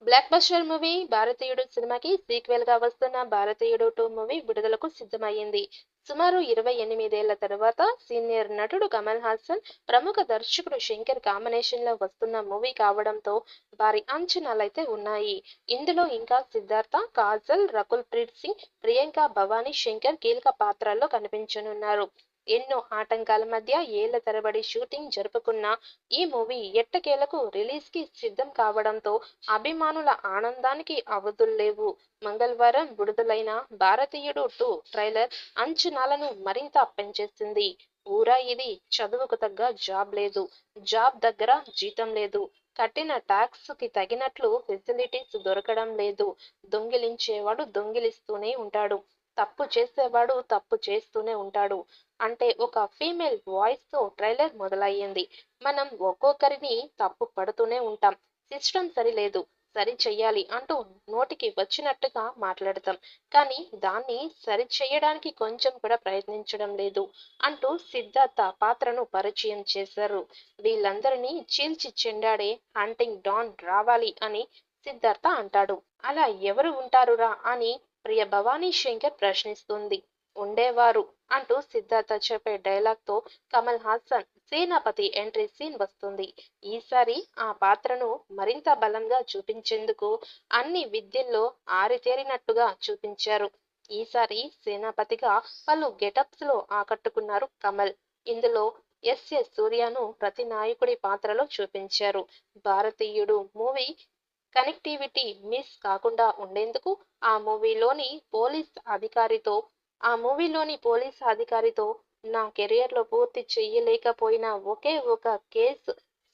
Block buster movie 'భారతీయుడు' సినిమాకి sequel గా వస్తున్న 'భారతీయుడు 2' మూవీ విడుదలకు సిద్ధమయ్యింది. సుమారు 28 ఏళ్ల తరువాత సీనియర్ నటుడు కమల్ హాసన్, ప్రముఖ దర్శకుడు శంకర్ కాంబినేషన్లో వస్తున్న మూవీ కావడంతో భారీ అంచనాలైతే ఉన్నాయి. ఇందులో ఇంకా సిద్ధార్థ, కాజల్, రకుల్ ప్రీత్ సింగ్, ప్రియాంక భవానీ శంకర్ కీలక పాత్రల్లో కనిపించనున్నారు. ఎన్నో ఆటంకాల మధ్య ఏళ్ల తరబడి షూటింగ్ జరుపుకున్న ఈ మూవీ ఎట్టకేలకు రిలీజ్ కి సిద్ధం కావడంతో అభిమానుల ఆనందానికి అవధుల్లేవు. మంగళవారం విడుదలైన 'భారతీయుడు 2' ట్రైలర్ అంచనాలను మరింత పెంచేసింది. ఊరా ఇది చదువుకు తగ్గ జాబ్ లేదు, జాబ్ దగ్గర జీతం లేదు, కట్టిన టాక్స్ కి తగినట్లు ఫెసిలిటీస్ దొరకడం లేదు, దొంగిలించేవాడు దొంగిలిస్తూనే ఉంటాడు, తప్పు చేసేవాడు తప్పు చేస్తూనే ఉంటాడు అంటే ఒక ఫీమేల్ వాయిస్ తో ట్రైలర్ మొదలయ్యింది. మనం ఒక్కొక్కరిని తప్పు పడుతూనే ఉంటాం. సిస్టమ్ సరిలేదు, సరి చెయ్యాలి అంటూ నోటికి వచ్చినట్టుగా మాట్లాడతాం. కానీ దాన్ని సరి చెయ్యడానికి కొంచెం కూడా ప్రయత్నించడం లేదు అంటూ సిద్ధార్థ పాత్రను పరిచయం చేశారు. వీళ్ళందరినీ చీల్చి చెండాడే హంటింగ్ డాన్ రావాలి అని సిద్ధార్థ అంటాడు. అలా ఎవరు ఉంటారురా అని ప్రియ భవానీ శంకర్ ప్రశ్నిస్తుంది. ఉండేవారు అంటూ సిద్ధార్థ చెప్పే డైలాగ్ తో కమల్ హాసన్ సేనాపతి ఎంట్రీ సీన్ వస్తుంది. ఈసారి ఆ పాత్రను మరింత బలంగా చూపించేందుకు అన్ని విద్యల్లో ఆరితేరినట్టుగా చూపించారు. ఈసారి సేనాపతిగా పలు గెటప్స్ లో ఆకట్టుకున్నారు కమల్. ఇందులో ఎస్ సూర్యను ప్రతినాయకుడి పాత్రలో చూపించారు. భారతీయుడు మూవీ కనెక్టివిటీ మిస్ కాకుండా ఉండేందుకు ఆ మూవీలోని పోలీస్ అధికారితో నా కెరియర్లో పూర్తి చెయ్యలేకపోయిన ఒకే ఒక కేస్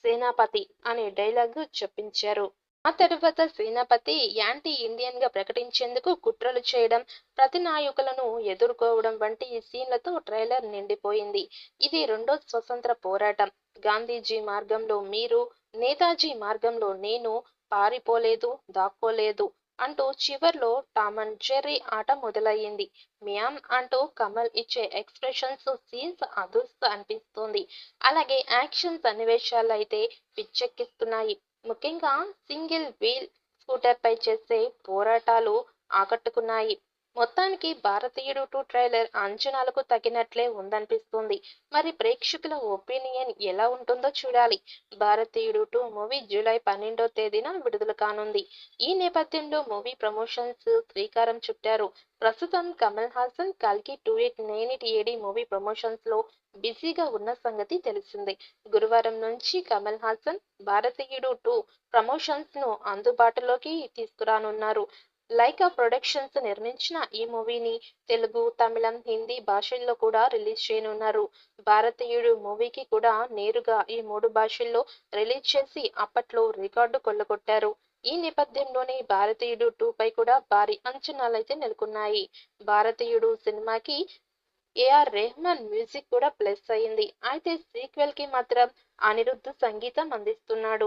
సేనాపతి అనే డైలాగు చెప్పించారు. ఆ తరువాత సేనాపతి యాంటీ ఇండియన్ గా ప్రకటించేందుకు కుట్రలు చేయడం, ప్రతినాయకులను ఎదుర్కోవడం వంటి సీన్లతో ట్రైలర్ నిండిపోయింది. ఇది రెండో స్వతంత్ర పోరాటం. గాంధీజీ మార్గంలో మీరు, నేతాజీ మార్గంలో నేను, పారిపోలేదు, దాక్కోలేదు అంటూ చివర్లో టామ్ అండ్ జెర్రీ ఆట మొదలయ్యింది. మ్యామ్ అంటూ కమల్ ఇచ్చే ఎక్స్ప్రెషన్స్, సీన్స్ అదుర్స్ అనిపిస్తోంది. అలాగే యాక్షన్ సన్నివేశాలైతే పిచ్చెక్కిస్తున్నాయి. ముఖ్యంగా సింగిల్ వీల్ స్కూటర్ పై చేసే పోరాటాలు ఆకట్టుకున్నాయి. మొత్తానికి 'భారతీయుడు 2' ట్రైలర్ అంచనాలకు తగినట్లే ఉందనిపిస్తుంది. మరి ప్రేక్షకుల ఒపీనియన్ ఎలా ఉంటుందో చూడాలి. 'భారతీయుడు 2' మూవీ జూలై 12వ తేదీన విడుదల కానుంది. ఈ నేపథ్యంలో మూవీ ప్రమోషన్స్ శ్రీకారం చుట్టారు. ప్రస్తుతం కమల్ హాసన్ 'కల్కి 2888 AD' మూవీ ప్రమోషన్స్ లో బిజీగా ఉన్న సంగతి తెలిసిందే. గురువారం నుంచి కమల్ హాసన్ 'భారతీయుడు 2' ప్రమోషన్స్ ను అందుబాటులోకి తీసుకురానున్నారు. లైకా ప్రొడక్షన్స్ నిర్మించిన ఈ మూవీని తెలుగు, తమిళం, హిందీ భాషల్లో కూడా రిలీజ్ చేయనున్నారు. 'భారతీయుడు' మూవీకి కూడా నేరుగా ఈ 3 భాషల్లో రిలీజ్ చేసి అప్పట్లో రికార్డు కొల్లగొట్టారు. ఈ నేపథ్యంలోనే 'భారతీయుడు 2' పై కూడా భారీ అంచనాలైతే నెలకొన్నాయి. 'భారతీయుడు' సినిమాకి ఏఆర్ రెహమాన్ మ్యూజిక్ కూడా ప్లస్ అయింది. అయితే సీక్వెల్ కి మాత్రం అనిరుద్ధ్ సంగీతం అందిస్తున్నాడు.